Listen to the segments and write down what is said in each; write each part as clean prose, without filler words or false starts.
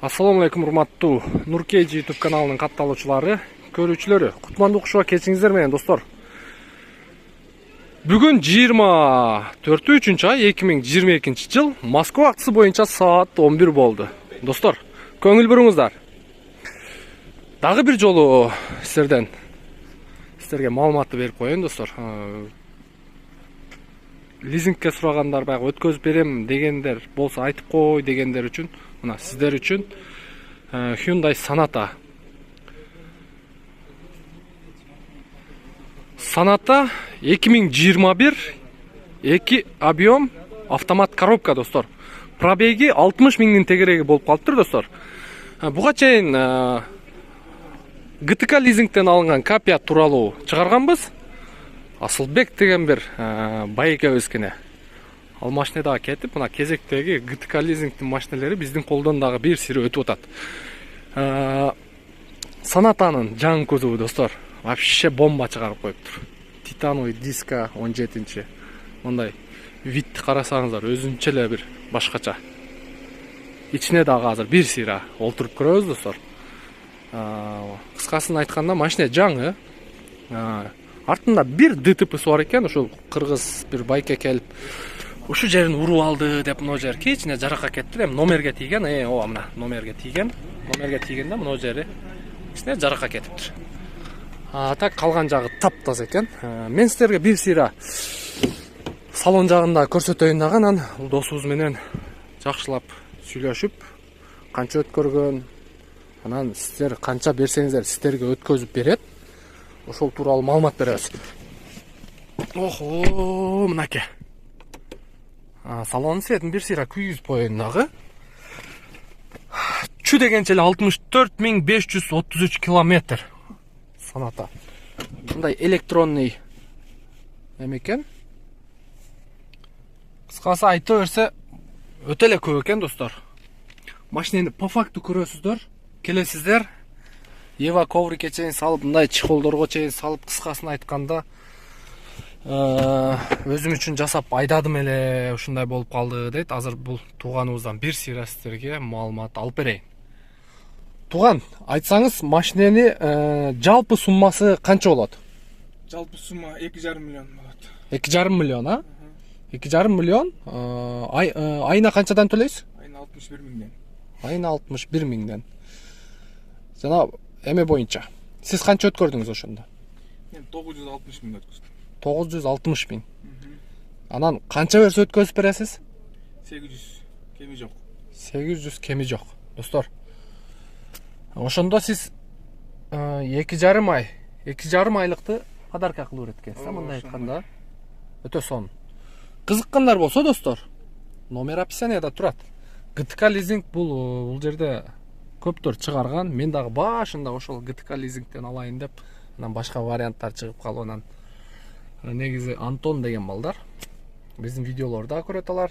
Ассаламу алейкум, урматтуу Нуркейджи YouTube каналынын катталуучулары, көрүүчүлөрү. Кутмандуу кушуга кетиңиздер менен, достор. Бүгүн 24-ай 2022 жыл Москва вактысы боюнча саат 11 болду. Достор, көңүл буруңуздар. Дагы бир жолу сиздерге маалыматты берип коеюн, достор. Лизингке сурагандар, баягы өткөзүп берем дегендер болсо айтып кой дегендер үчүн, мына сиздер үчүн Hyundai Sonata. Sonata 2021 2 объем автомат коробка, достор. Пробеги 60 миңдин тегереги болуп калыптыр, достор. Буга чейин GTK лизингтен алынган копия тууралуу чыгарганбыз. Асылбек деген бир байекебиз кене. Ал машина дагы кетип, мына кезектеги GTK лизингтин машиналери биздин колдон дагы бир сири өтүп атат. Sonatанын жаңы кузову, достор, вообще бомба чыгарып коюптур. Титановый диска 17-чи. Мындай витти карасаңыздар, өзүнчө эле бир башкача. Ичине дагы азыр бир сыйра олтуруп көрөбүз, достор. Кыскасын айтканда, машина жаңы. Артында бир ДТП-си бар экен, ошол кыргыз бир байке келип, ушу жерин уруп алды деп, мына жер кечине жаракат кетти, эми номерге тийген, ооба мына номерге тийген. Номерге тийгенде мына жери кичине жаракат кетиптир. Так калган жагы таптаза экен. Мен сиздерге бир сыйра салон жагында көрсөтөйүн дагы, анан досубуз менен жакшылап сүйлөшүп, канча өткөргөн, анан сиздер канча берсеңиздер сиздерге өткөзүп берет. Ошол тууралуу маалымат беребиз. Охо, мынакей. Салонун светин бир сыйра күйгүзүп коеюн дагы. Чү дегенче 64533 километр. Sonata. Мындай электронный эме экен. Кыскасы айта берсе, өтө эле көп экен, достор. Машинени по факту көрөсүздөр, келесиздер. Ева коврикке чейин салып, мындай чехолдорго чейин салып, кыскасын айтканда, өзүм үчүн жасап айдадым эле, ушундай болуп калды дейт. Азыр бул тууганыбыздан бир сыйра сиздерге маалымат алып берейин. Туган, айтсаңыз, машинени жалпы суммасы канча болот? Жалпы сумма 2,5 миллион болот. 2,5 миллион, 2,5 миллион. Айына канчадан төлөйсүз? Айына 61 миңден. Айына 61 миңден. Жана эме боюнча. Сиз канча өткөрдүңүз ошондо? Мен 960 миң өткөздүм. 960 миң. Анан канча берсе өткөзүп бересиз? 800, кеми жок. 800 кеми жок. Достор, ошондо сиз 2,5 ай, 2,5 айлыкты подарка кылып берет экенсиз, мындай айтканда. Өтө сонун. Кызыккандар болсо, достор, номер описанияда турат. GTK лизинг бул жерде көптөр чыгарган. Мен дагы башында ошол GTK лизингтен алайын деп, анан башка варианттар чыгып калып, анан негизи Антон деген балдар биздин видеолорду дагы көрөт алар.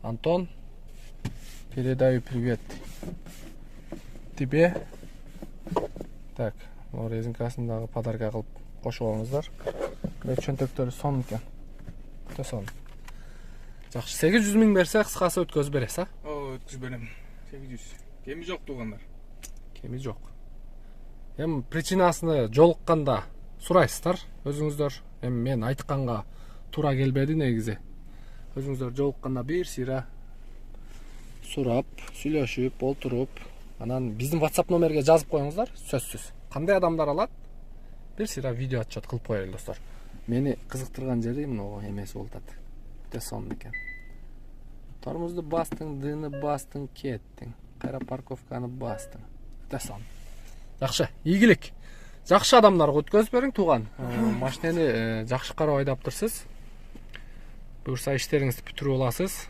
Антон, передаю привет тебе. Так, резинкасын дагы подарка кылып кошуп алыңыздар. Чөнтөктөрү сонун экен. Өтө сонун. Жакшы, 800 миң берсе, кыскасы өткөзүп бересиз, Өткөзүп берем. 800. Кеми жок туугандар. Кеми жок. Эми причинасыны жолукканда сурайсыздар өзүңүздөр. Эми мен айтканга туура келбеди негизи. Өзүңүздөр жолукканда бир сыйра сурап, сүйлөшүп, олтуруп, анан биздин WhatsApp номерге жазып коюңуздар, сөзсүз. Кандай адамдар алат? Бир сыйра видео отчет кылып коелу, достор. Мени кызыктырган жери мына эмеси болуп атат. Өтө сонун экен. Тормозду бастың, дыны бастың, кеттиң. Кайра парковканы бастың. Өтө сонун. Жакшы, ийгилик. Жакшы адамдарга өткөзүп бериң, тууган. Машинени жакшы карап айдаптырсыз. Буюрса иштериңизди бүтүрүп аласыз.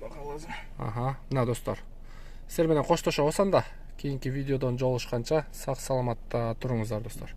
Бакалазы. Мына, достор. Сиздер менен коштошобуз анда. Кийинки видеодон жолугушканча сак саламатта туруңуздар, достор.